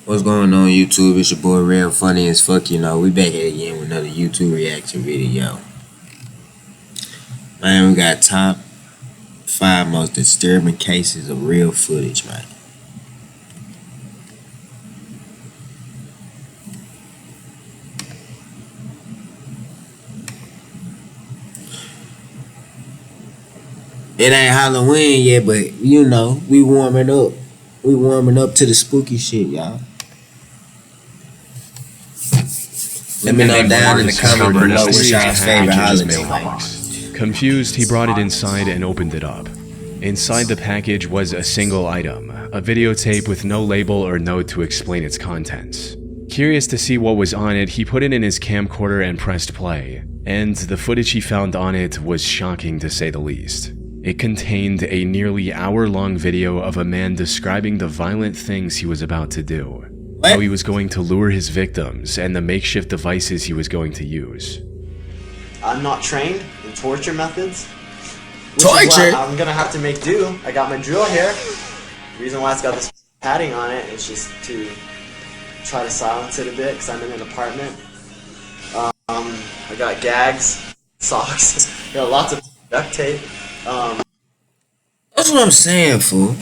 What's going on YouTube? It's your boy Rell, funny as fuck, we back at it again with another YouTube reaction video. Man, we got top 5 most disturbing cases of real footage, man. It ain't Halloween yet, but we warming up. We warming up to the spooky shit, y'all. Let me know down in the comments below what's y'all's favorite holiday. Confused, he brought it inside and opened it up. Inside the package was a single item, a videotape with no label or note to explain its contents. Curious to see what was on it, he put it in his camcorder and pressed play, and the footage he found on it was shocking to say the least. It contained a nearly hour-long video of a man describing the violent things he was about to do. How he was going to lure his victims and the makeshift devices he was going to use. I'm not trained in torture methods. Torture? I'm gonna have to make do. I got my drill here. The reason why it's got this padding on it is just to try to silence it a bit because I'm in an apartment. I got gags, socks, got lots of duct tape. That's what I'm saying, fool.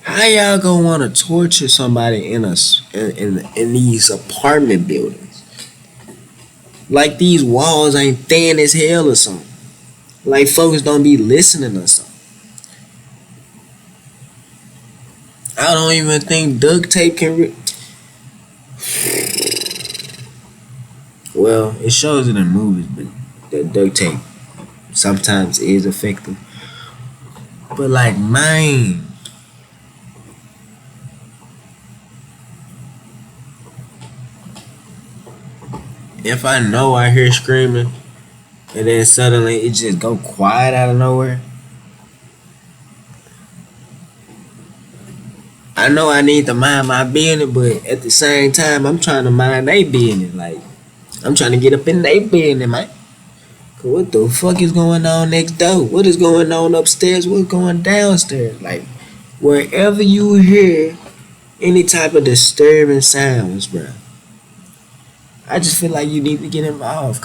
How y'all gonna want to torture somebody in these apartment buildings? Like these walls ain't thin as hell or something. Like folks don't be listening or something. I don't even think duct tape can. Well, it shows it in movies, but the duct tape sometimes is effective. But like, man. If I know I hear screaming and then suddenly it just go quiet out of nowhere, I know I need to mind my business, but at the same time I'm trying to mind their business. Like, I'm trying to get up in their business, man. Cause what the fuck is going on next door? What is going on upstairs? What's going downstairs? Like, wherever you hear any type of disturbing sounds, bro, I just feel like you need to get involved,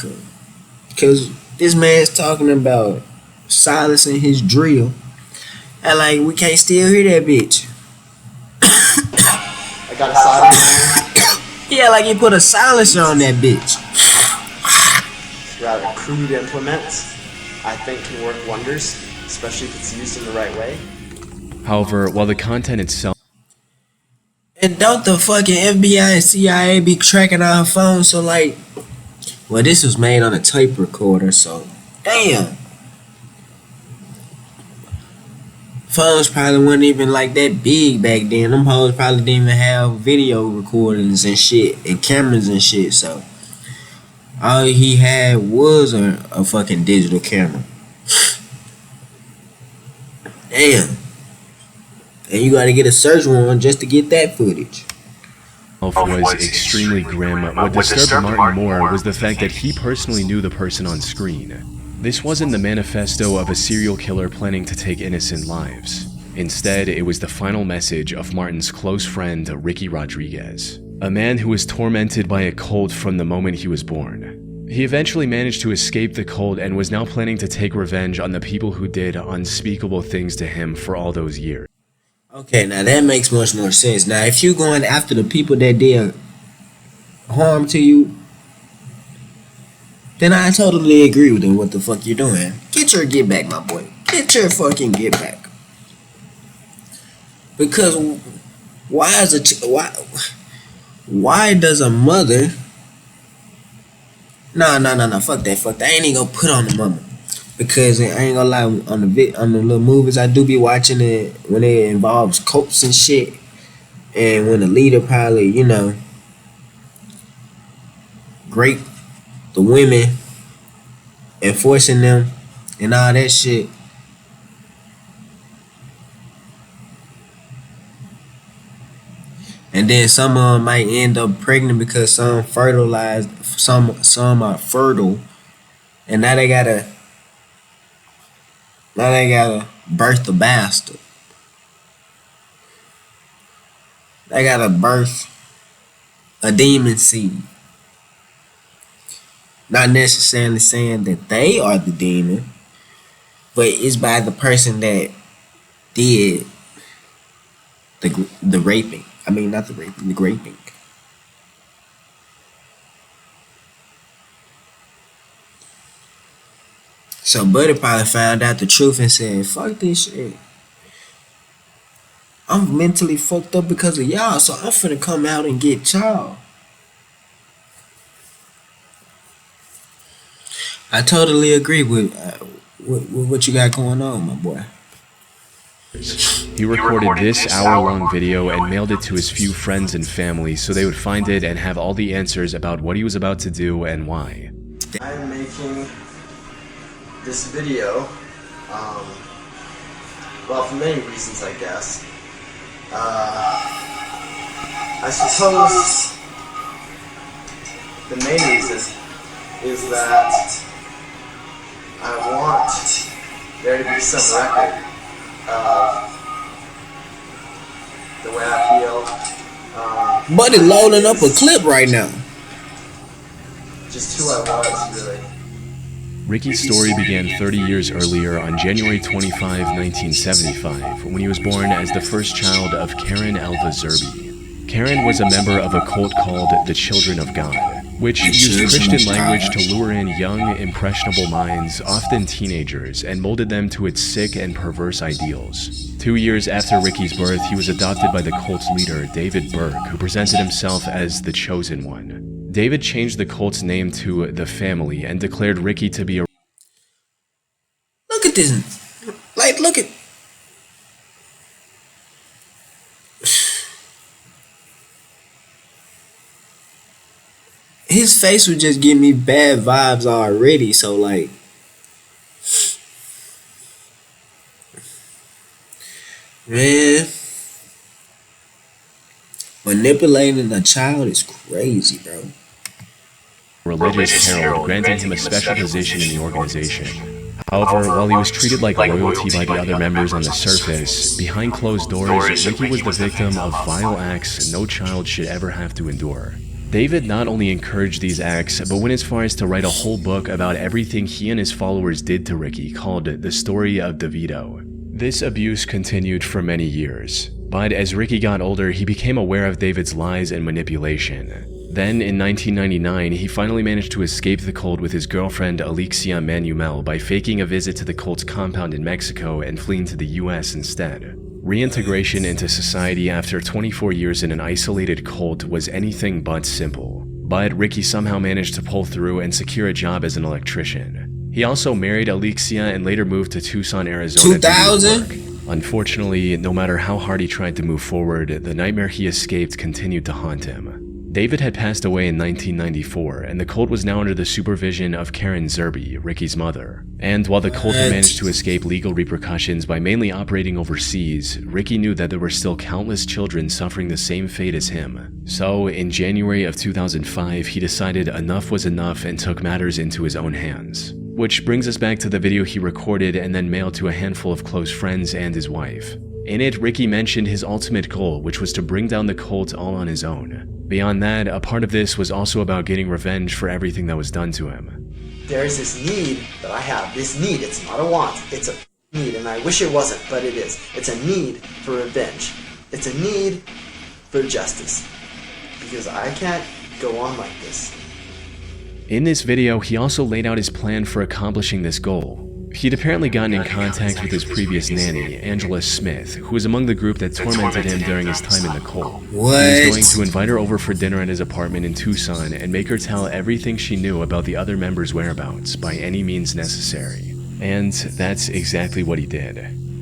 cause this man's talking about silencing his drill, and like we can't still hear that bitch. I got a silencer. Yeah, like you put a silencer on that bitch. Rather crude implements, I think can work wonders, especially if it's used in the right way. However, while the content itself. And don't the fucking FBI and CIA be tracking our phones? So like, well, this was made on a tape recorder, so damn. Phones probably weren't even like that big back then. Them hoes probably didn't even have video recordings and shit and cameras and shit. So all he had was a fucking digital camera. Damn. And you gotta get a search warrant just to get that footage. Was extremely grim. What disturbed Martin more was the fact that he personally knew the person on screen. This wasn't the manifesto of a serial killer planning to take innocent lives. Instead, it was the final message of Martin's close friend, Ricky Rodriguez, a man who was tormented by a cult from the moment he was born. He eventually managed to escape the cult and was now planning to take revenge on the people who did unspeakable things to him for all those years. Okay, now that makes much more sense. Now, if you're going after the people that did harm to you, then I totally agree with what the fuck you're doing. Get your get back, my boy. Get your fucking get back. Because why does a mother? No, fuck that. I ain't even gonna put on the mama. Because I ain't gonna lie, on the little movies I do be watching it, when it involves cults and shit, and when the leader probably, rape the women, enforcing them, and all that shit. And then some of them might end up pregnant because some fertilized, some are fertile, and now they gotta birth the bastard. They gotta birth a demon seed. Not necessarily saying that they are the demon, but it's by the person that did the raping. I mean, not the raping, the raping. So Buddy probably found out the truth and said, "Fuck this shit. I'm mentally fucked up because of y'all, so I'm finna come out and get y'all." I totally agree with what you got going on, my boy. He recorded this hour-long video and mailed it to his few friends and family so they would find it and have all the answers about what he was about to do and why. I'm making this video, well, for many reasons, I guess. I suppose the main reason is that I want there to be some record of the way I feel. Buddy loading up a clip right now. Just who I was, really. Ricky's story began 30 years earlier on January 25, 1975, when he was born as the first child of Karen Elva Zerby. Karen was a member of a cult called the Children of God, which used Christian language to lure in young, impressionable minds, often teenagers, and molded them to its sick and perverse ideals. 2 years after Ricky's birth, he was adopted by the cult's leader, David Burke, who presented himself as the Chosen One. David changed the cult's name to The Family and declared Ricky to be a... Look at this. Like, look at... His face would just give me bad vibes already, so like... Man... Manipulating a child is crazy, bro. religious herald, granting him a special position in the organization. However, while he was treated like royalty by the other members on the surface, behind closed doors, Ricky was the victim of vile acts no child should ever have to endure. David not only encouraged these acts, but went as far as to write a whole book about everything he and his followers did to Ricky, called The Story of DeVito. This abuse continued for many years, but as Ricky got older, he became aware of David's lies and manipulation. Then, in 1999, he finally managed to escape the cult with his girlfriend Alexia Manuel by faking a visit to the cult's compound in Mexico and fleeing to the US instead. Reintegration into society after 24 years in an isolated cult was anything but simple, but Ricky somehow managed to pull through and secure a job as an electrician. He also married Alexia and later moved to Tucson, Arizona. 2000? Unfortunately, no matter how hard he tried to move forward, the nightmare he escaped continued to haunt him. David had passed away in 1994, and the cult was now under the supervision of Karen Zerby, Ricky's mother. And while the cult had managed to escape legal repercussions by mainly operating overseas, Ricky knew that there were still countless children suffering the same fate as him. So, in January of 2005, he decided enough was enough and took matters into his own hands. Which brings us back to the video he recorded and then mailed to a handful of close friends and his wife. In it, Ricky mentioned his ultimate goal, which was to bring down the cult all on his own. Beyond that, a part of this was also about getting revenge for everything that was done to him. There's this need that I have. This need, it's not a want, it's a need, and I wish it wasn't, but it is. It's a need for revenge. It's a need for justice. Because I can't go on like this. In this video, he also laid out his plan for accomplishing this goal. He'd apparently gotten in contact with his previous nanny, Angela Smith, who was among the group that tormented him during his time in the cult. What? He was going to invite her over for dinner at his apartment in Tucson and make her tell everything she knew about the other members' whereabouts by any means necessary. And that's exactly what he did.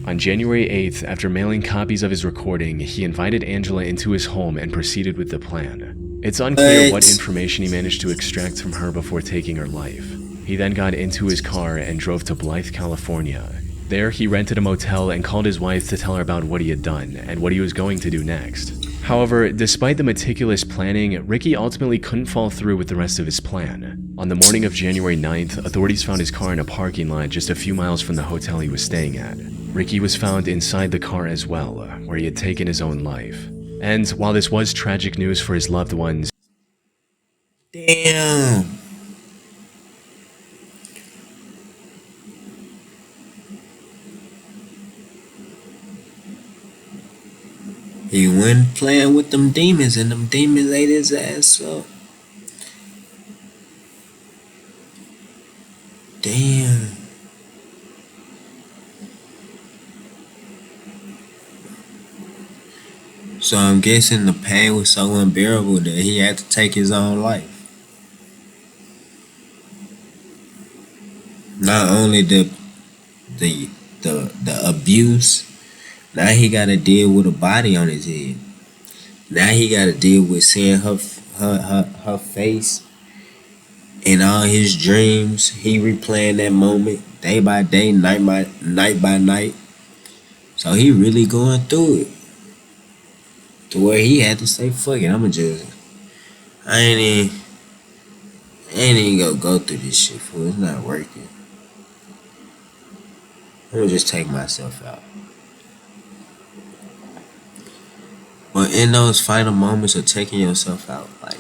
On January 8th, after mailing copies of his recording, he invited Angela into his home and proceeded with the plan. It's unclear what information he managed to extract from her before taking her life. He then got into his car and drove to Blythe, California. There, he rented a motel and called his wife to tell her about what he had done and what he was going to do next. However, despite the meticulous planning, Ricky ultimately couldn't follow through with the rest of his plan. On the morning of January 9th, authorities found his car in a parking lot just a few miles from the hotel he was staying at. Ricky was found inside the car as well, where he had taken his own life. And while this was tragic news for his loved ones, Damn. He went playing with them demons and them demons ate his ass up. Damn. So I'm guessing the pain was so unbearable that he had to take his own life. Not only the abuse, now he gotta deal with a body on his head. Now he gotta deal with seeing her face in all his dreams. He replaying that moment day by day, night by night. So he really going through it. To where he had to say, fuck it, I'ma just I ain't even gonna go through this shit, fool. It's not working. I'm gonna just take myself out. But in those final moments of taking yourself out, like,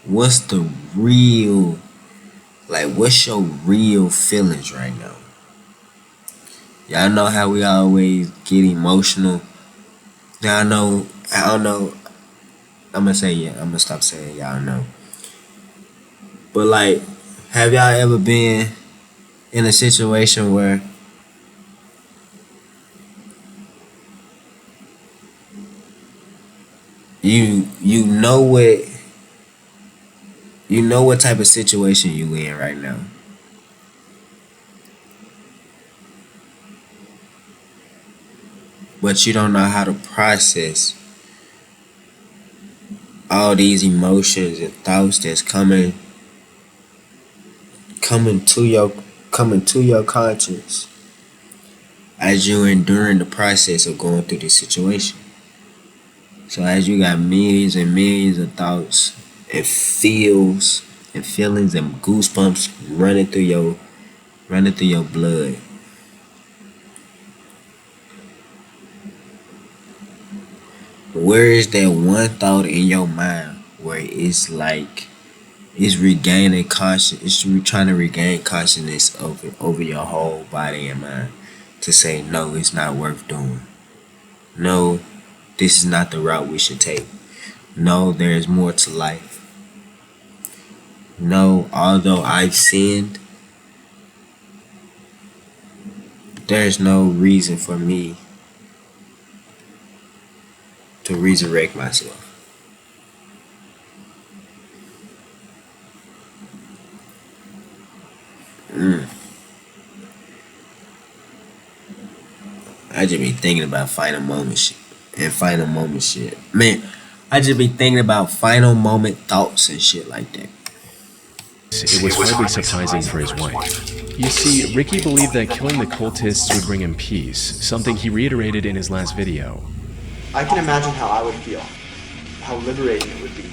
what's your real feelings right now? Y'all know how we always get emotional. Y'all know, I don't know. I'm gonna say yeah. I'm gonna stop saying y'all know. But like, have y'all ever been in a situation where you know what type of situation you in right now? But you don't know how to process all these emotions and thoughts that's coming to your conscience as you're enduring the process of going through this situation. So as you got millions and millions of thoughts and feels and feelings and goosebumps running through your blood. Where is that one thought in your mind where it's like it's regaining conscious, it's trying to regain consciousness over your whole body and mind to say no, it's not worth doing. No, this is not the route we should take. No, there is more to life. No, although I've sinned, there's no reason for me to resurrect myself. I just be thinking about final moment shit. Man, I just be thinking about final moment thoughts and shit like that. it was hardly surprising for his wife. You see, Ricky believed that killing the cultists would bring him peace, something he reiterated in his last video. I can imagine how I would feel, how liberating it would be.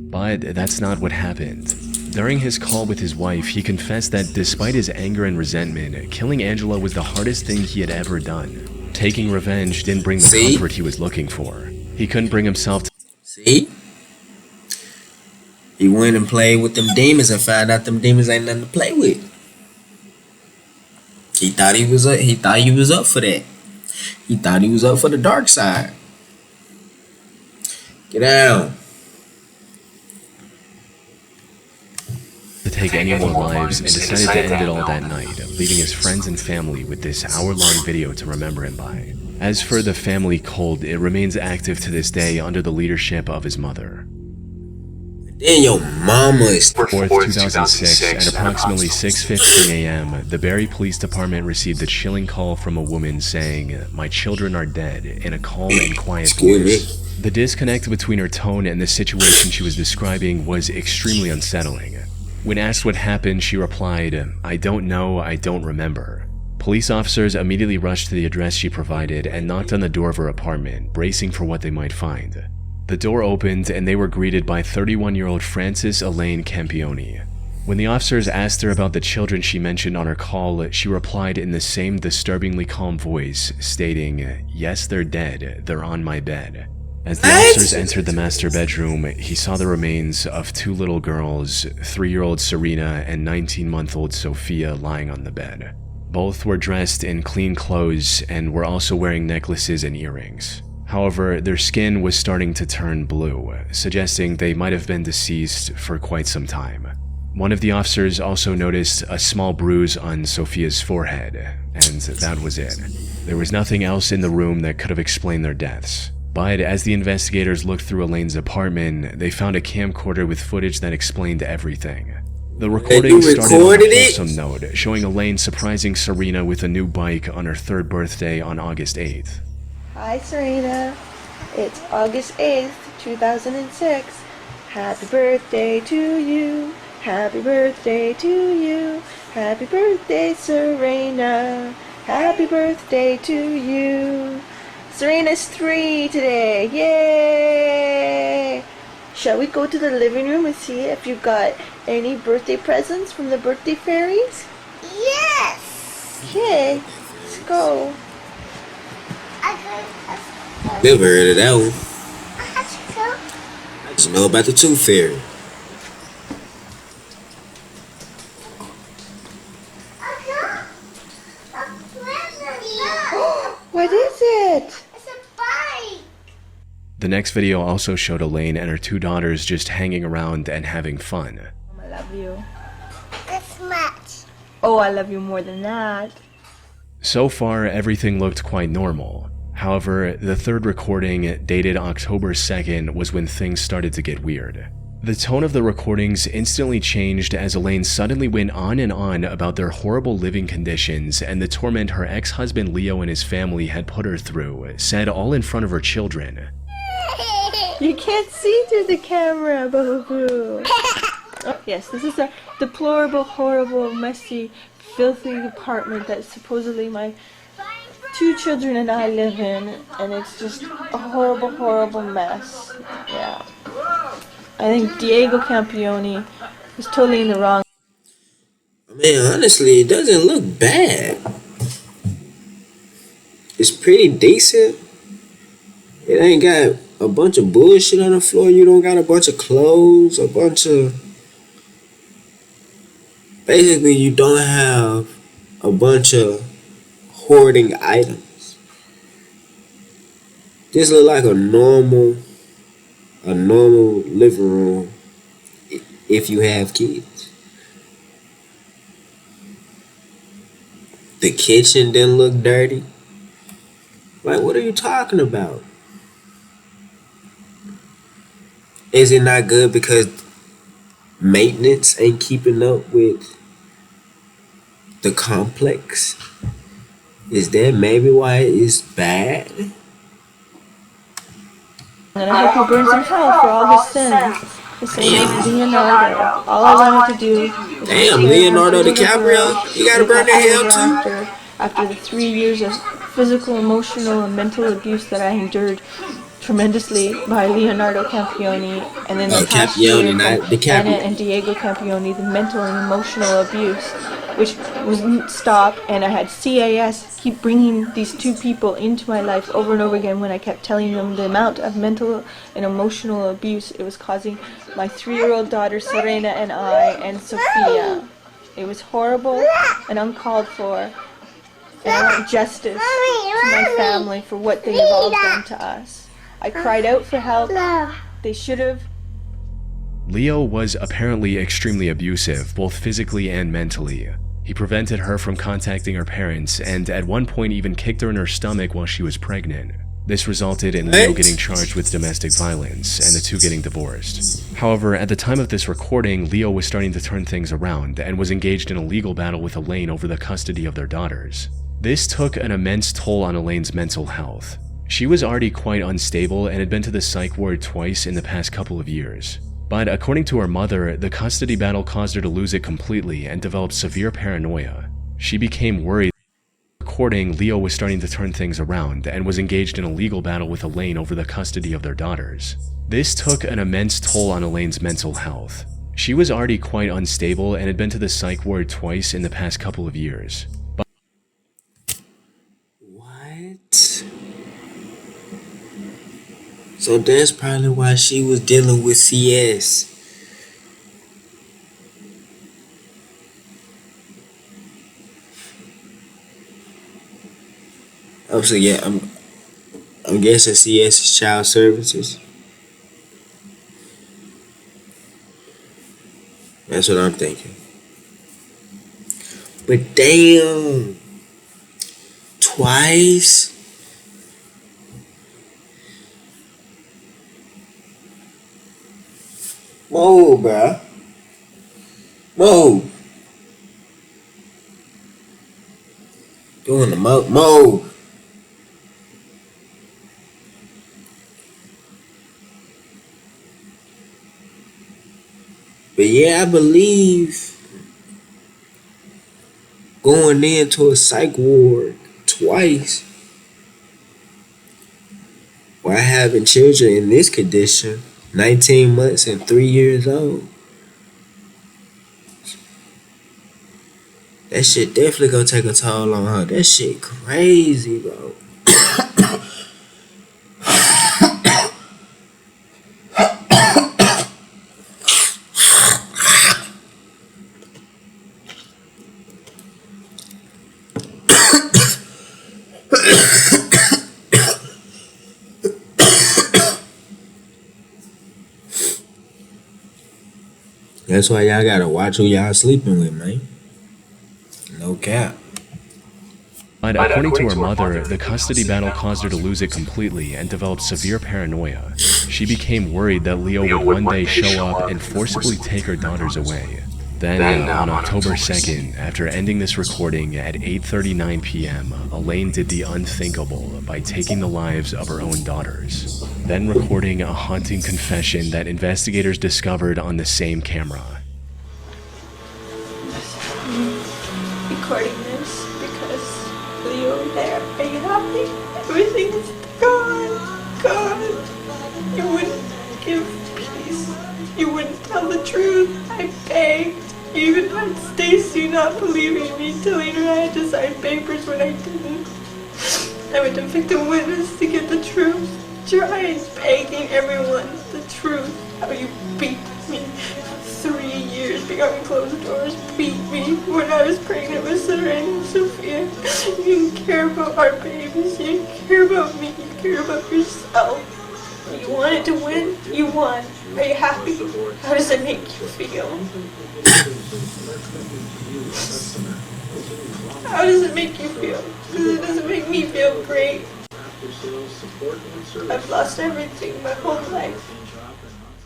But that's not what happened. During his call with his wife, he confessed that despite his anger and resentment, killing Angela was the hardest thing he had ever done. Taking revenge didn't bring the comfort he was looking for. He couldn't bring himself to... See? He went and played with them demons and found out them demons ain't nothing to play with. He thought he was up for that. He thought he was up for the dark side. Get down. to take any more lives and decided to end it all that night, leaving his friends and family with this hour-long video to remember him by. As for the family cult, it remains active to this day under the leadership of his mother. Then your mama is 4th, 2006, at approximately 6:15 a.m., the Barrie Police Department received a chilling call from a woman saying, "My children are dead," in a calm and quiet voice. The disconnect between her tone and the situation she was describing was extremely unsettling. When asked what happened, she replied, "I don't know, I don't remember." Police officers immediately rushed to the address she provided and knocked on the door of her apartment, bracing for what they might find. The door opened and they were greeted by 31-year-old Frances Elaine Campione. When the officers asked her about the children she mentioned on her call, she replied in the same disturbingly calm voice, stating, "Yes, they're dead. They're on my bed." As the officers entered the master bedroom, he saw the remains of 2 little girls, 3-year-old Serena and 19-month-old Sophia, lying on the bed. Both were dressed in clean clothes and were also wearing necklaces and earrings. However, their skin was starting to turn blue, suggesting they might have been deceased for quite some time. One of the officers also noticed a small bruise on Sophia's forehead, and that was it. There was nothing else in the room that could have explained their deaths. But as the investigators looked through Elaine's apartment, they found a camcorder with footage that explained everything. The recording started on a wholesome note, showing Elaine surprising Serena with a new bike on her 3rd birthday on August 8th. Hi Serena, it's August 8th, 2006. Happy birthday to you, happy birthday to you, happy birthday Serena, happy birthday to you. Serena's 3 today, yay! Shall we go to the living room and see if you got any birthday presents from the birthday fairies? Yes! Okay, let's go. Never heard of that one. I had to go. I just know about the Tooth Fairy. What is it? It's a bike. The next video also showed Elaine and her 2 daughters just hanging around and having fun. I love you. This much. Oh, I love you more than that. So far, everything looked quite normal. However, the 3rd recording, dated October 2nd, was when things started to get weird. The tone of the recordings instantly changed as Elaine suddenly went on and on about their horrible living conditions and the torment her ex-husband Leo and his family had put her through, said all in front of her children. You can't see through the camera, boo-boo. Oh, yes, this is a deplorable, horrible, messy, filthy apartment that supposedly my 2 children and I live in, and it's just a horrible, horrible mess. Yeah. I think Diego Campione was totally in the wrong. Man, honestly, it doesn't look bad. It's pretty decent. It ain't got a bunch of bullshit on the floor. You don't got a bunch of clothes, a bunch of... Basically, you don't have a bunch of hoarding items. This look like a normal living room if you have kids. The kitchen didn't look dirty. Like, what are you talking about? Is it not good because maintenance ain't keeping up with the complex? Is that maybe why it's bad? And I hope he burns in hell for all his sins. His name is Leonardo. All I wanted to do was Damn, Leonardo DiCaprio, you gotta burn in hell too. After the 3 years of physical, emotional, and mental abuse that I endured tremendously by Leonardo Campione, and then the past year from Anna and Diego Campione, the mental and emotional abuse, which wouldn't stop, and I had CAS keep bringing these 2 people into my life over and over again when I kept telling them the amount of mental and emotional abuse it was causing my 3-year-old daughter Serena and I and Sophia. It was horrible and uncalled for, and I want justice to my family for what they have all done to us. I cried out for help. They should have. Leo was apparently extremely abusive, both physically and mentally. He prevented her from contacting her parents and at one point even kicked her in her stomach while she was pregnant. This resulted in Leo getting charged with domestic violence and the 2 getting divorced. However, at the time of this recording, Leo was starting to turn things around and was engaged in a legal battle with Elaine over the custody of their daughters. This took an immense toll on Elaine's mental health. She was already quite unstable and had been to the psych ward twice in the past couple of years. But according to her mother, the custody battle caused her to lose it completely and developed severe paranoia. She became worried. Recording, Leo was starting to turn things around and was engaged in a legal battle with Elaine over the custody of their daughters. This took an immense toll on Elaine's mental health. She was already quite unstable and had been to the psych ward twice in the past couple of years. What? So that's probably why she was dealing with CS. I'm guessing CS is child services. That's what I'm thinking. But damn, twice. Whoa, bruh. Whoa. Doing the mo. But yeah, I believe going into a psych ward twice while having children in this condition, 19 months and 3 years old. That shit definitely gonna take a toll on her. That shit crazy, bro. That's why y'all gotta watch who y'all sleeping with, man. No cap. But according to her mother, the custody battle caused her to lose it completely and develop severe paranoia. She became worried that Leo would one day show up and forcibly take her daughters away. Then, on October 2nd, after ending this recording at 8:39 p.m., Elaine did the unthinkable by taking the lives of her own daughters, then recording a haunting confession that investigators discovered on the same camera. Recording this because Leo there. Are you happy? Everything's gone. You wouldn't give peace. You wouldn't tell the truth. I begged. You even had Stacy not believing me, telling her I had to sign papers when I didn't. I went to victim witness to get the truth. Trying, begging everyone the truth. How you beat me for 3 years behind closed doors. Beat me when I was pregnant with Serena and Sophia. You didn't care about our babies. You didn't care about me. You care about yourself. You wanted to win. You won. Are you happy? How does it make you feel? How does it make you feel? Because it doesn't make me feel great. I've lost everything my whole life.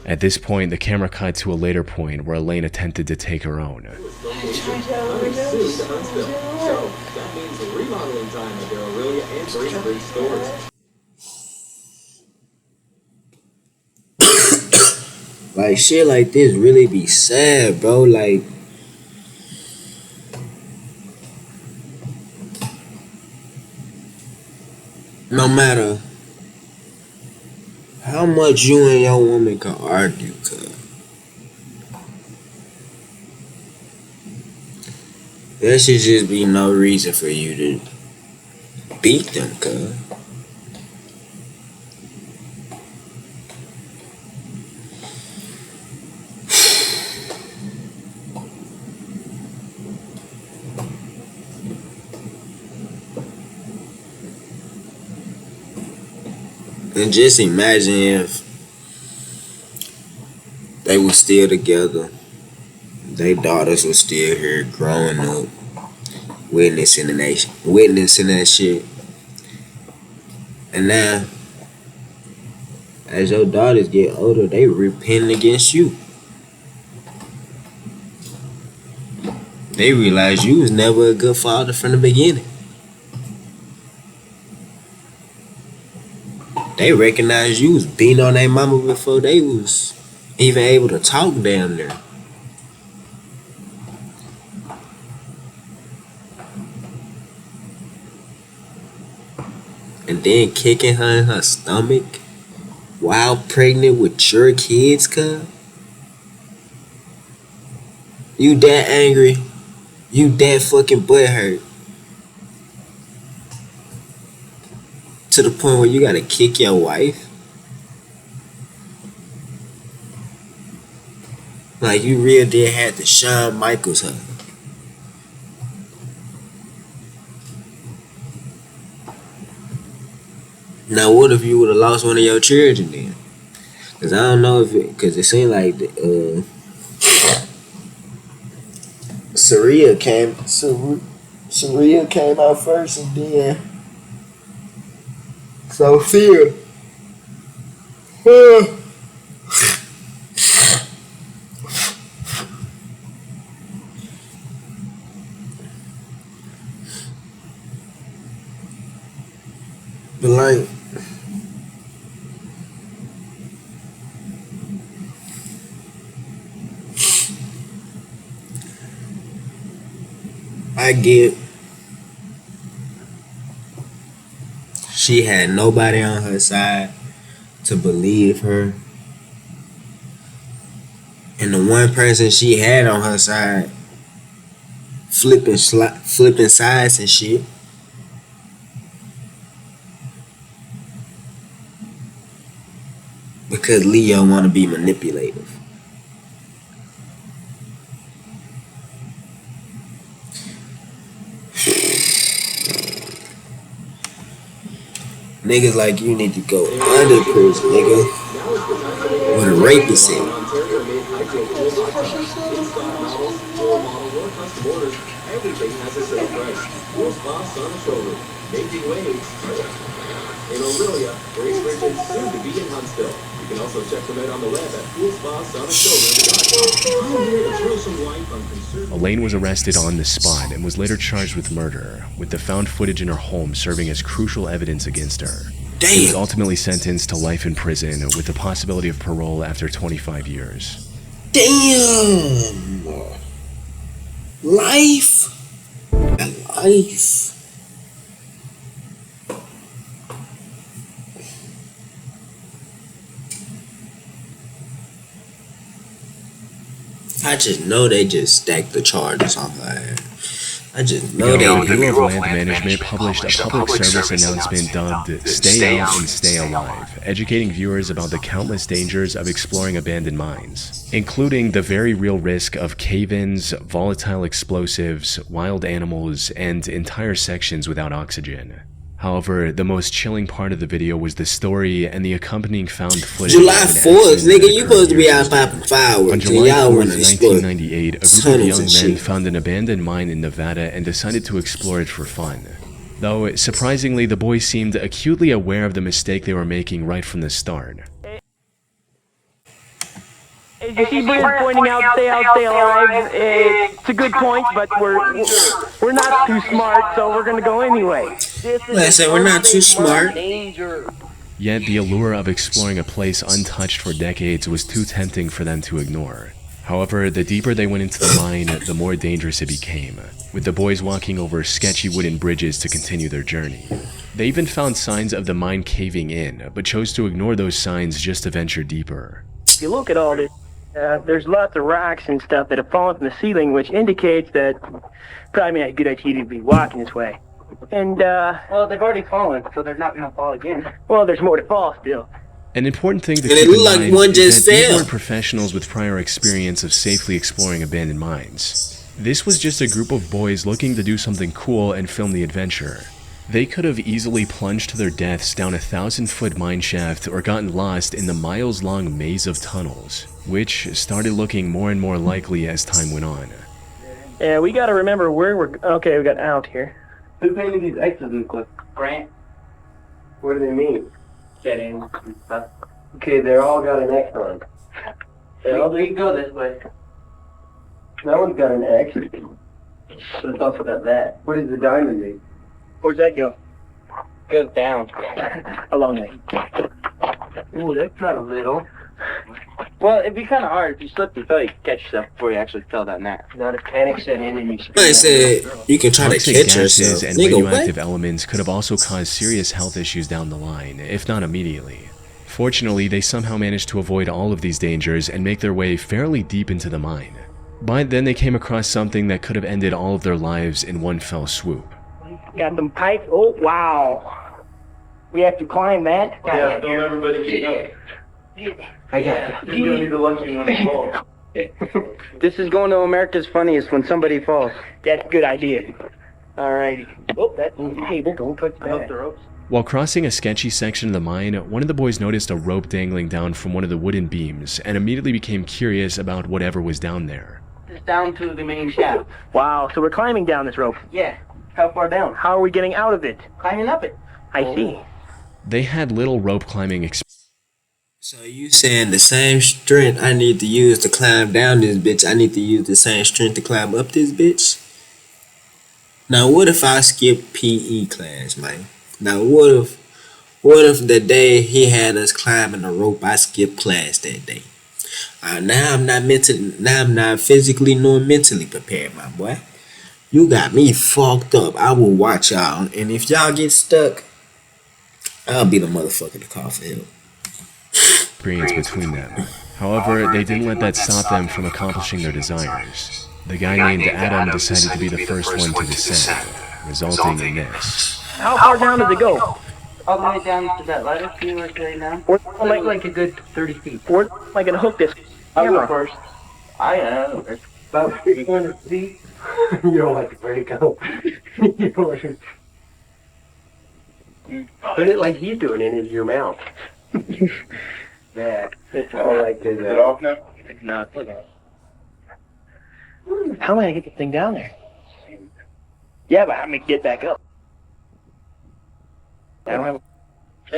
At this point, the camera cut to a later point where Elaine attempted to take her own. I tried to overdose. That means the remodeling time of their Aurelia and Greenbridge stores. Like, shit like this really be sad, bro. Like, no matter how much you and your woman can argue, cuz there should just be no reason for you to beat them, cuz. And just imagine if they were still together, their daughters were still here growing up, witnessing that shit. And now, as your daughters get older, they repenting against you. They realize you was never a good father from the beginning. They recognize you was beating on their mama before they was even able to talk down there. And then kicking her in her stomach while pregnant with your kids, cuz. You that angry? You that fucking butthurt? To the point where you gotta kick your wife? Like you real did had to Shawn Michaels her. Now what if you would have lost one of your children then? Cause I don't know if it, cause it seemed like Saria came out first and then Sophia. But like, I get she had nobody on her side to believe her. And the one person she had on her side flipping sides and shit. Because Leo want to be manipulative. Niggas like you need to go under prison, nigga. Where the rapist at. In Aurelia, Grace Bridges soon to be in Huntsville. You can also check them out on the web at poolspasonicshow.com. Elaine was arrested on the spot and was later charged with murder, with the found footage in her home serving as crucial evidence against her. Damn. She was ultimately sentenced to life in prison with the possibility of parole after 25 years. Damn! Life? Life. I just know they just stacked the charges on her ass. I just know they The do. Bureau of Land Management published a public service announcement dubbed Stay Out and Stay Alive, educating viewers about the countless dangers of exploring abandoned mines, including the very real risk of cave-ins, volatile explosives, wild animals, and entire sections without oxygen. However, the most chilling part of the video was the story and the accompanying found footage. July 4th, nigga, you supposed to be out popping fireworks. On July 4th, 1998, a group of young men found an abandoned mine in Nevada and decided to explore it for fun. Though, surprisingly, the boys seemed acutely aware of the mistake they were making right from the start. As you see Brian pointing out, stay alive. It's a good point, but we're not too smart, so we're gonna go anyway. I said we're not too smart. Yet the allure of exploring a place untouched for decades was too tempting for them to ignore. However, the deeper they went into the mine, the more dangerous it became, with the boys walking over sketchy wooden bridges to continue their journey. They even found signs of the mine caving in, but chose to ignore those signs just to venture deeper. If you look at all this, there's lots of rocks and stuff that have fallen from the ceiling, which indicates that probably a good idea to be walking this way. And, well, they've already fallen, so they're not gonna fall again. Well, there's more to fall still. An important thing to And keep it looked in like mind one is just that these fell. weren't professionals with prior experience of safely exploring abandoned mines. This was just a group of boys looking to do something cool and film the adventure. They could have easily plunged to their deaths down a 1,000-foot mine shaft or gotten lost in the miles-long maze of tunnels, which started looking more and more likely as time went on. Yeah, we gotta remember where we're... Okay, we got out here. Who painted these X's in the clip? Grant. What do they mean? Get in. Okay, they're all got an X on. We can go this way. That one's got an X. So it's also got that. What does the diamond mean? Where's that go? Goes down. Along there. Ooh, that's not a little. Well, it'd be kind of hard if you slipped and fell. You could catch yourself before you actually fell down there. Not if panic set in and you I said you can try to Toxic catch gases yourself. and Nigga, radioactive what? elements could have also caused serious health issues down the line, if not immediately. Fortunately, they somehow managed to avoid all of these dangers and make their way fairly deep into the mine. But then they came across something that could have ended all of their lives in one fell swoop. Got them pipes. Oh, wow. We have to climb that? Yeah, don't everybody get up. I got You're gonna be the lucky one to fall. This is going to America's Funniest when somebody falls. That's a good idea. Alrighty. Oh, that's the table. Don't touch that. I hope the ropes. While crossing a sketchy section of the mine, one of the boys noticed a rope dangling down from one of the wooden beams and immediately became curious about whatever was down there. It's down to the main shaft. Wow, so we're climbing down this rope. Yeah. How far down? How are we getting out of it? Climbing up it. I see. They had little rope climbing experience. So you saying the same strength I need to use to climb down this bitch, I need to use the same strength to climb up this bitch? Now what if I skip PE class, man? Now what if the day he had us climbing the rope, I skipped class that day? Now I'm not physically nor mentally prepared, my boy. You got me fucked up. I will watch y'all, and if y'all get stuck, I'll be the motherfucker to call for help. Experience between them. However, they didn't let that stop them from accomplishing their desires. The guy named Adam decided to be the first one to descend, resulting in this. How far down does it go? All the way down to that ladder. See where it's going down? Like a good 30 feet. Or am I gonna hook this I'll camera? go first. I know. It's About 300 feet. You don't like to break up. You don't like to... Put it like he's doing it into your mouth. That. It's all like this. Is it off now? It's not. How am I gonna get this thing down there? Yeah, but how am I gonna get back up? I don't have.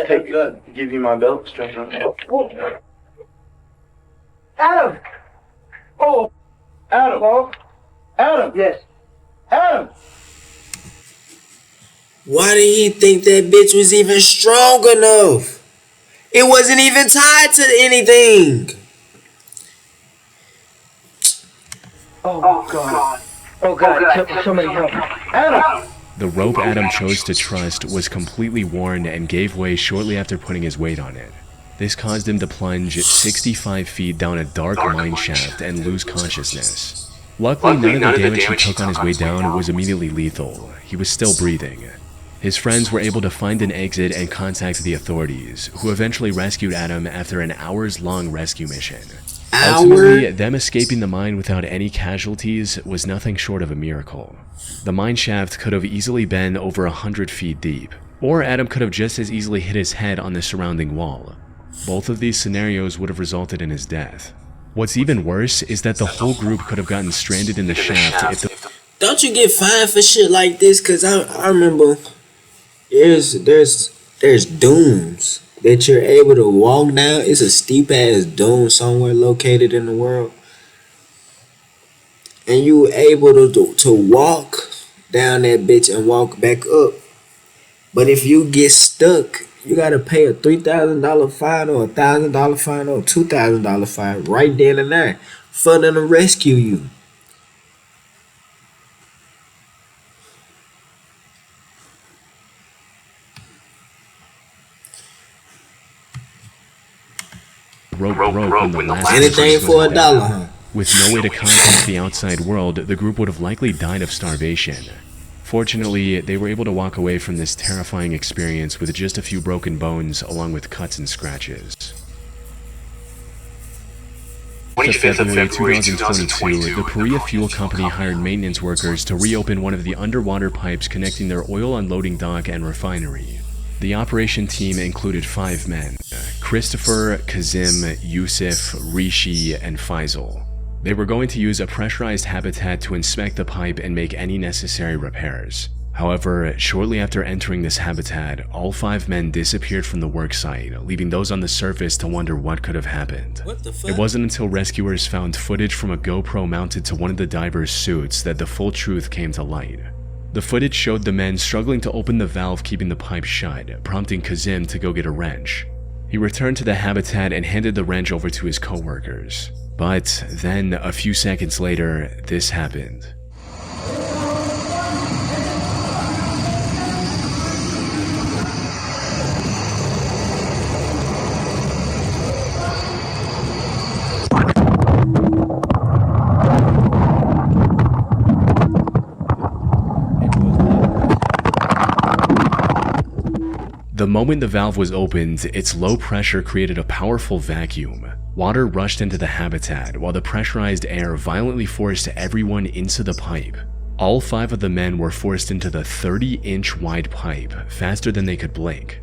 Take good. Give you my belt. Straight on. Adam! Oh! Adam! Oh! Adam! Yes. Adam! Why did he think that bitch was even strong enough? It wasn't even tied to anything. Oh, God. Oh, God. Somebody help. Adam! The rope Adam chose to trust was completely worn and gave way shortly after putting his weight on it. This caused him to plunge 65 feet down a dark mine shaft and lose consciousness. Luckily, none of the damage he took on his way down was immediately lethal. He was still breathing. His friends were able to find an exit and contact the authorities, who eventually rescued Adam after an hours-long rescue mission. Ultimately, them escaping the mine without any casualties was nothing short of a miracle. The mine shaft could have easily been over 100 feet deep, or Adam could have just as easily hit his head on the surrounding wall. Both of these scenarios would have resulted in his death. What's even worse is that the whole group could have gotten stranded in the shaft if the... Don't you get fined for shit like this? Cause I remember there's dunes that you're able to walk down. It's a steep ass dune somewhere located in the world, and you able to walk down that bitch and walk back up. But if you get stuck, you gotta pay a $3,000 fine or $1,000 fine or $2,000 fine right then and there for them to rescue you. rope when the last anything person for was $1, down. huh? With no way to contact the outside world, the group would have likely died of starvation. Fortunately, they were able to walk away from this terrifying experience with just a few broken bones along with cuts and scratches. 25th of February 2022, the Korea Fuel Company hired maintenance workers to reopen one of the underwater pipes connecting their oil unloading dock and refinery. The operation team included 5 men: Christopher, Kazim, Yusuf, Rishi, and Faisal. They were going to use a pressurized habitat to inspect the pipe and make any necessary repairs. However, shortly after entering this habitat, all 5 men disappeared from the work site, leaving those on the surface to wonder what could have happened. What the fuck? It wasn't until rescuers found footage from a GoPro mounted to one of the divers' suits that the full truth came to light. The footage showed the men struggling to open the valve keeping the pipe shut, prompting Kazim to go get a wrench. He returned to the habitat and handed the wrench over to his co-workers. But then, a few seconds later, this happened. The moment the valve was opened, its low pressure created a powerful vacuum. Water rushed into the habitat while the pressurized air violently forced everyone into the pipe. All 5 of the men were forced into the 30-inch wide pipe faster than they could blink.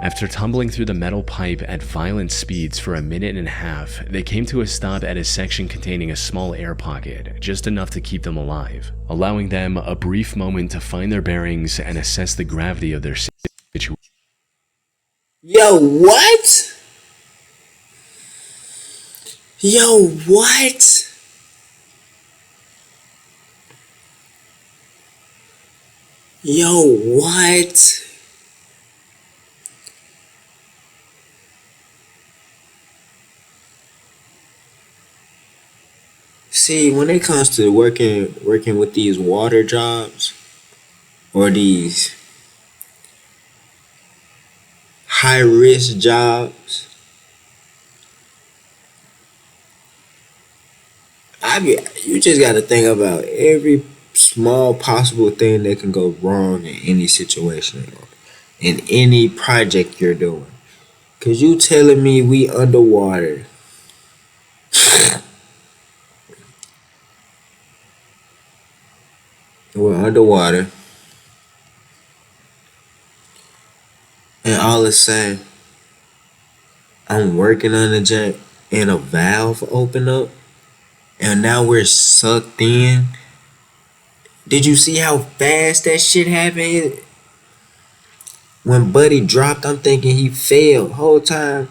After tumbling through the metal pipe at violent speeds for a minute and a half, they came to a stop at a section containing a small air pocket, just enough to keep them alive, allowing them a brief moment to find their bearings and assess the gravity of their situation. Yo, what? Yo, what? Yo, what? See, when it comes to working with these water jobs or these high risk jobs, you just got to think about every small possible thing that can go wrong in any situation, in any project you're doing. Cause you telling me we underwater. We're underwater. And all of a sudden, I'm working on the jet and a valve open up. And now we're sucked in. Did you see how fast that shit happened? When Buddy dropped, I'm thinking he failed. Whole time,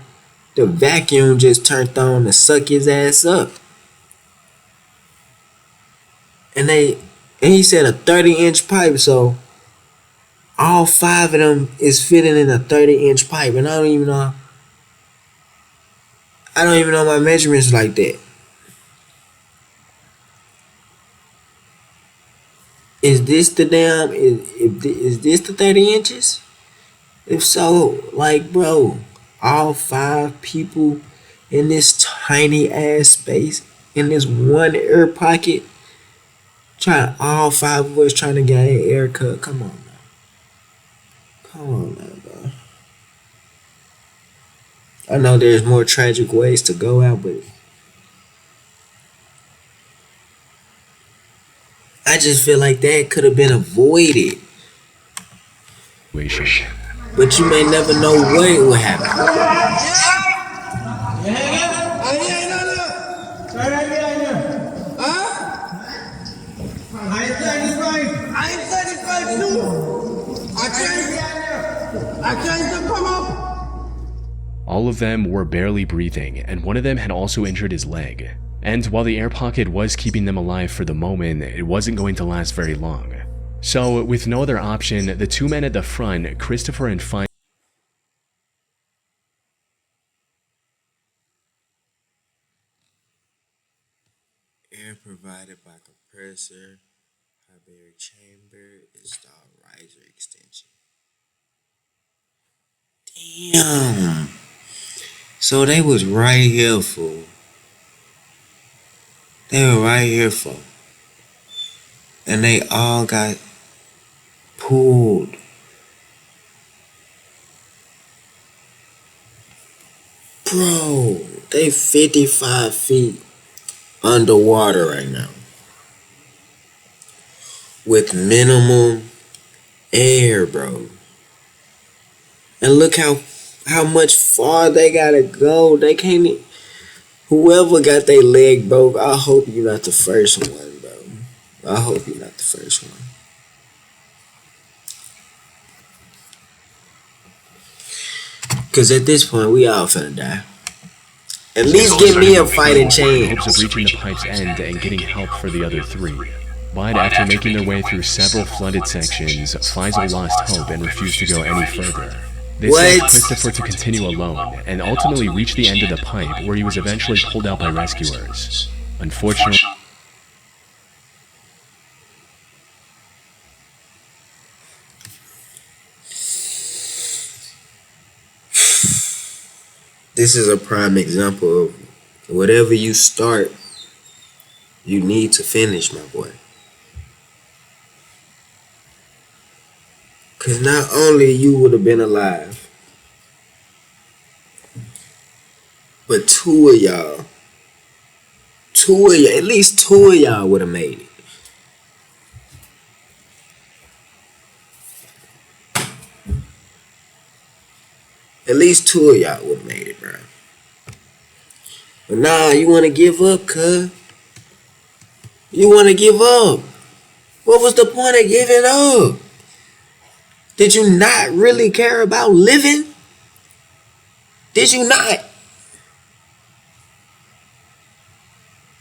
the vacuum just turned on to suck his ass up. And he said a 30-inch pipe, so all 5 of them is fitting in a 30-inch pipe. And I don't even know my measurements like that. Is this the damn is this the 30 inches? If so, like, bro, all 5 people in this tiny ass space in this one air pocket, all 5 of us trying to get an air cut. Come on now, bro. I know there's more tragic ways to go out, but I just feel like that could have been avoided. But you may never know what will happen. All of them were barely breathing, and one of them had also injured his leg. And while the air pocket was keeping them alive for the moment, it wasn't going to last very long. So, with no other option, the 2 men at the front, Christopher and Fine, Air provided by compressor, hyperbaric chamber, install riser extension. Damn. So they was right here, fool. They were right here, fool. And they all got pulled. Bro, they 55 feet underwater right now. With minimum air, bro. And look how much far they gotta go. They can't. Whoever got their leg broke, I hope you're not the first one, bro. I hope you're not the first one. Cause at this point, we all finna die. At least give me a fighting chance. in hopes of reaching the pipe's end and getting help for the other 3. But after making their way through several flooded sections, Faisal lost hope and refused to go any further. This led Christopher to continue alone and ultimately reach the end of the pipe, where he was eventually pulled out by rescuers. Unfortunately, This is a prime example of whatever you start, you need to finish, my boy. Cause not only you would have been alive, but at least two of y'all would have made it. At least two of y'all would have made it, bro. But nah, you want to give up, cuz. You want to give up. What was the point of giving up? Did you not really care about living? Did you not?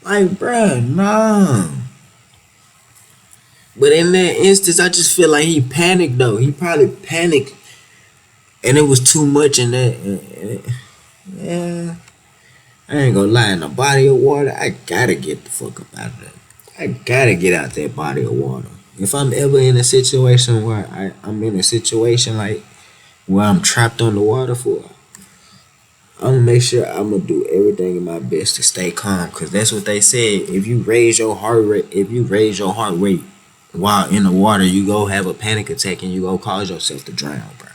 Like, bruh, nah. But in that instance, I just feel like he panicked, though. He probably panicked. And it was too much in that. Yeah. I ain't gonna lie, in a body of water, I gotta get the fuck up out of there. I gotta get out that body of water. If I'm ever in a situation where I'm in a situation like where I'm trapped on the water for, I'm gonna make sure I'm gonna do everything in my best to stay calm. Cause that's what they said. If you raise your heart rate while in the water, you go have a panic attack and you go cause yourself to drown, bro.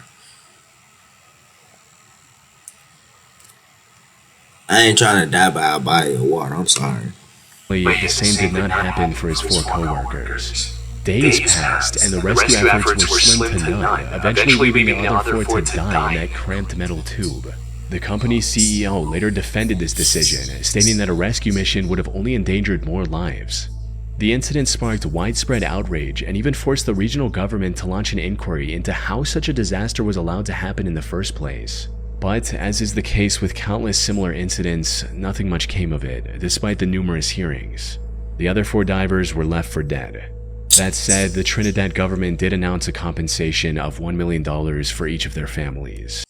I ain't trying to die by a body of water. I'm sorry. The same did not happen for his four co-workers. Days passed, and the rescue efforts were slim to none, eventually leaving the other four to die in that cramped metal tube. The company's CEO later defended this decision, stating that a rescue mission would have only endangered more lives. The incident sparked widespread outrage and even forced the regional government to launch an inquiry into how such a disaster was allowed to happen in the first place. But, as is the case with countless similar incidents, nothing much came of it, despite the numerous hearings. The other four divers were left for dead. That said, the Trinidad government did announce a compensation of $1 million for each of their families.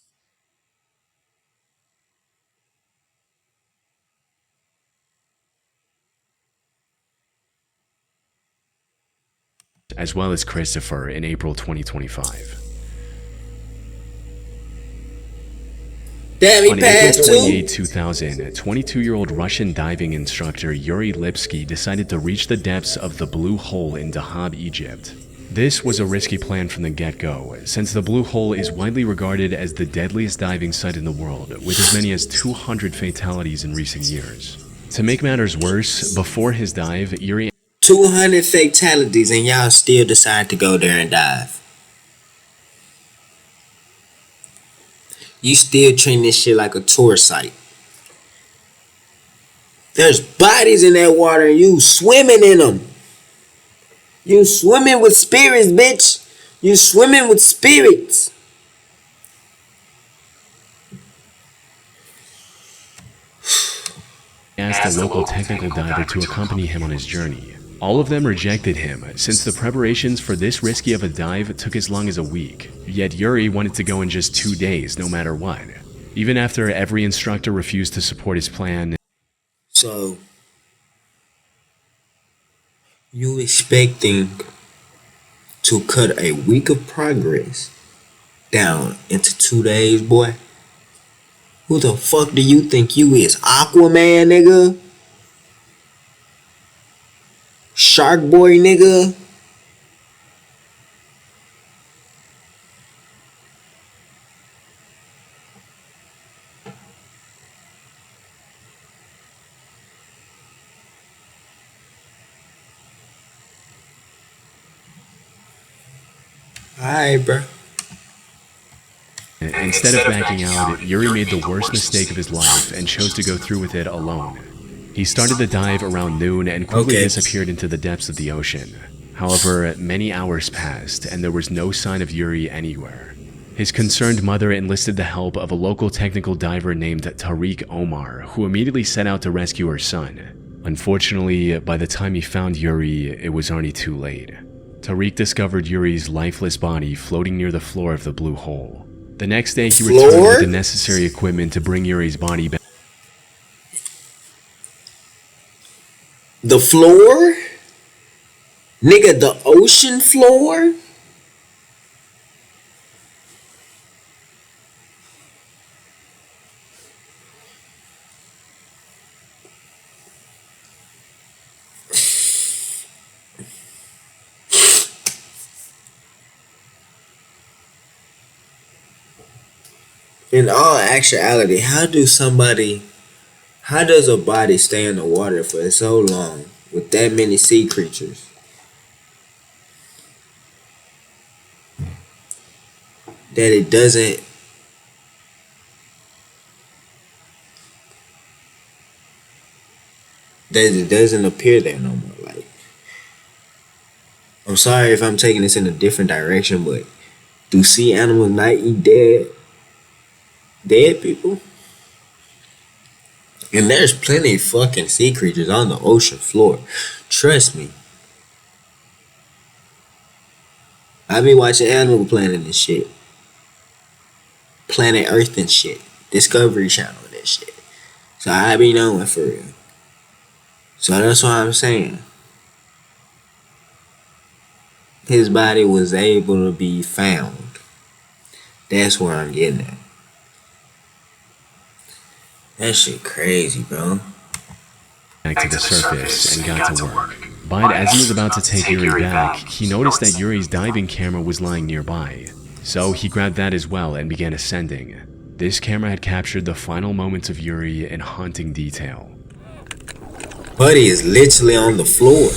As well as Christopher in April 2025. Damn, he On passed April 28, too. 2000, 22-year-old Russian diving instructor Yuri Lipsky decided to reach the depths of the Blue Hole in Dahab, Egypt. This was a risky plan from the get-go, since the Blue Hole is widely regarded as the deadliest diving site in the world, with as many as 200 fatalities in recent years. To make matters worse, before his dive, Yuri 200 fatalities and y'all still decide to go there and dive. You still treating this shit like a tour site. There's bodies in that water and you swimming in them. You swimming with spirits, bitch. You swimming with spirits. asked a local technical diver to accompany him on his journey. All of them rejected him, since the preparations for this risky of a dive took as long as a week. Yet Yuri wanted to go in just 2 days, no matter what. Even after every instructor refused to support his plan. So, you expecting to cut a week of progress down into 2 days, boy? Who the fuck do you think you is? Aquaman, nigga? Shark Boy, nigga? Alright, bro. Instead of backing out, Yuri made the worst mistake of his life and chose to go through with it alone. He started the dive around noon and quickly disappeared into the depths of the ocean. However, many hours passed and there was no sign of Yuri anywhere. His concerned mother enlisted the help of a local technical diver named Tariq Omar, who immediately set out to rescue her son. Unfortunately, by the time he found Yuri, it was already too late. Tariq discovered Yuri's lifeless body floating near the floor of the Blue Hole. The next day, he returned with the necessary equipment to bring Yuri's body back. The floor? Nigga, the ocean floor? In all actuality, how does a body stay in the water for so long with that many sea creatures? That it doesn't appear there no more. Like, I'm sorry if I'm taking this in a different direction, but do sea animals not eat dead people? And there's plenty of fucking sea creatures on the ocean floor. Trust me. I be watching Animal Planet and shit. Planet Earth and shit. Discovery Channel and that shit. So I be knowing for real. So that's what I'm saying. His body was able to be found. That's where I'm getting at. That shit crazy, bro. Back to the surface and got to work. But as he was about to take Yuri back, he noticed that Yuri's diving camera was lying nearby. So he grabbed that as well and began ascending. This camera had captured the final moments of Yuri in haunting detail. Buddy is literally on the floor.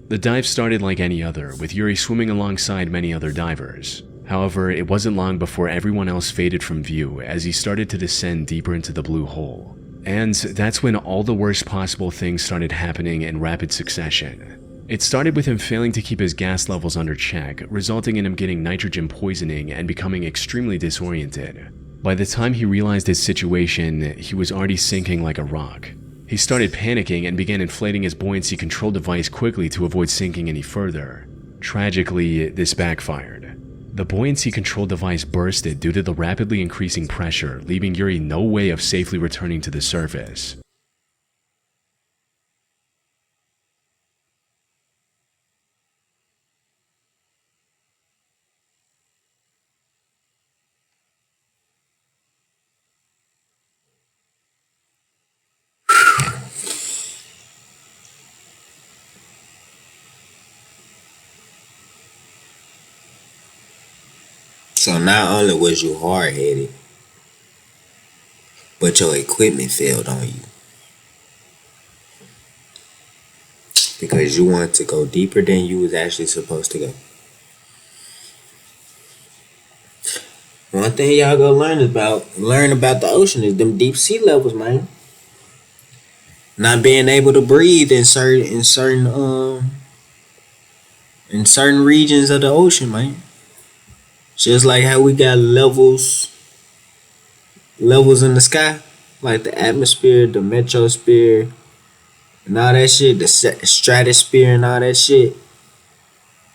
The dive started like any other, with Yuri swimming alongside many other divers. However, it wasn't long before everyone else faded from view as he started to descend deeper into the blue hole. And that's when all the worst possible things started happening in rapid succession. It started with him failing to keep his gas levels under check, resulting in him getting nitrogen poisoning and becoming extremely disoriented. By the time he realized his situation, he was already sinking like a rock. He started panicking and began inflating his buoyancy control device quickly to avoid sinking any further. Tragically, this backfired. The buoyancy control device bursted due to the rapidly increasing pressure, leaving Yuri no way of safely returning to the surface. So not only was you hard-headed, but your equipment failed on you. Because you wanted to go deeper than you was actually supposed to go. One thing y'all gonna learn about the ocean is them deep sea levels, man. Not being able to breathe in certain regions of the ocean, man. Just like how we got levels in the sky, like the atmosphere, the metrosphere, and all that shit, the stratosphere and all that shit.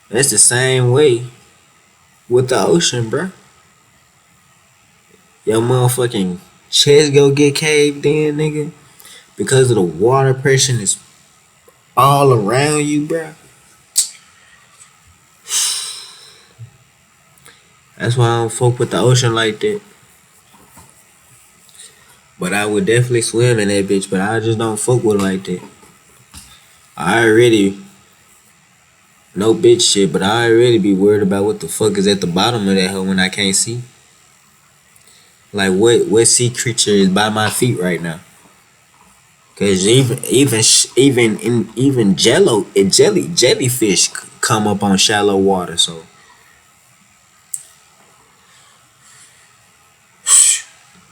That's the same way with the ocean, bro. Your motherfucking chest go get caved in, nigga, because of the water pressure is all around you, bro. That's why I don't fuck with the ocean like that. But I would definitely swim in that bitch, but I just don't fuck with it like that. I already no bitch shit, but I already be worried about what the fuck is at the bottom of that hole when I can't see. Like what sea creature is by my feet right now? Cause even jellyfish come up on shallow water, so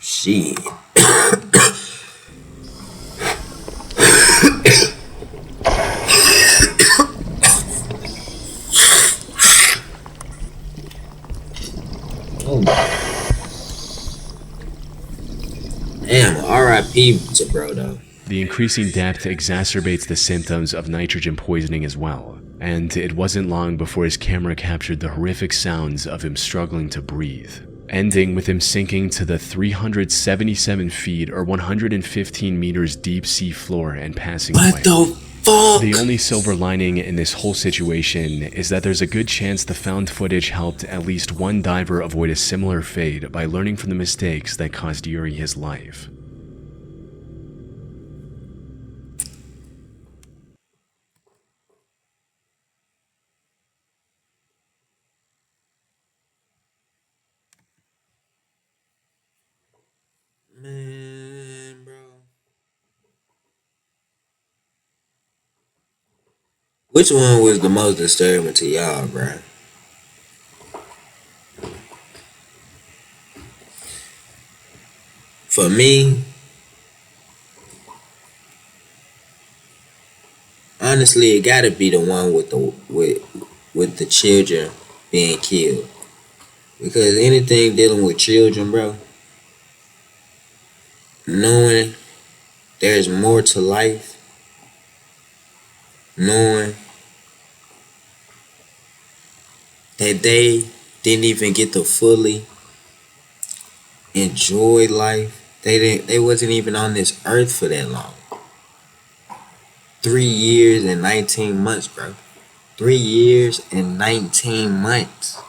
shit. Damn, R.I.P. to bro though. The increasing depth exacerbates the symptoms of nitrogen poisoning as well, and it wasn't long before his camera captured the horrific sounds of him struggling to breathe, ending with him sinking to the 377 feet or 115 meters deep sea floor and passing away. Fuck. The only silver lining in this whole situation is that there's a good chance the found footage helped at least one diver avoid a similar fate by learning from the mistakes that cost Yuri his life. Man, bro. Which one was the most disturbing to y'all, bro? For me, honestly, it gotta be the one with the children being killed. Because anything dealing with children, bro, knowing there's more to life, knowing that they didn't even get to fully enjoy life. They wasn't even on this earth for that long. 3 years and 19 months, bro. 3 years and 19 months.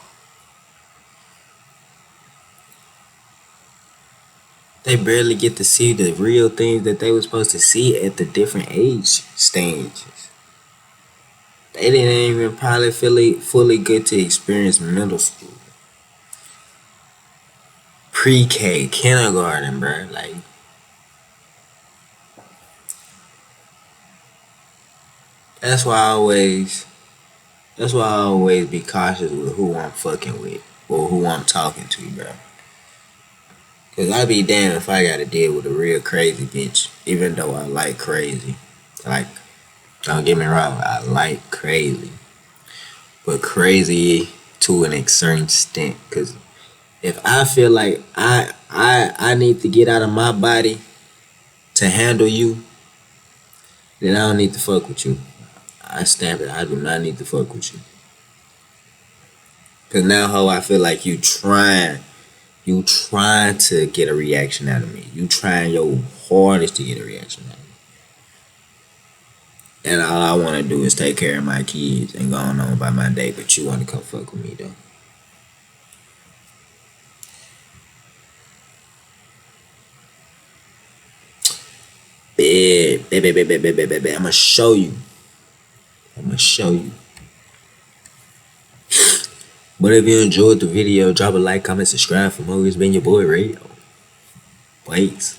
They barely get to see the real things that they were supposed to see at the different age stages. They didn't even probably fully get to experience middle school, pre-K, kindergarten, bro. Like, that's why I always be cautious with who I'm fucking with or who I'm talking to, bro. Cause I be damned if I gotta deal with a real crazy bitch, even though I like crazy. Like, don't get me wrong, I like crazy, but crazy to an certain extent. Cause if I feel like I need to get out of my body to handle you, then I don't need to fuck with you. I stamp it. I do not need to fuck with you. Cause now, ho, I feel like you trying to get a reaction out of me. You trying your hardest to get a reaction out of me. And all I want to do is take care of my kids and go on by my day. But you want to come fuck with me, though. Babe. I'ma show you. But if you enjoyed the video, drop a like, comment, subscribe for more. It's been your boy, Ray. Wait.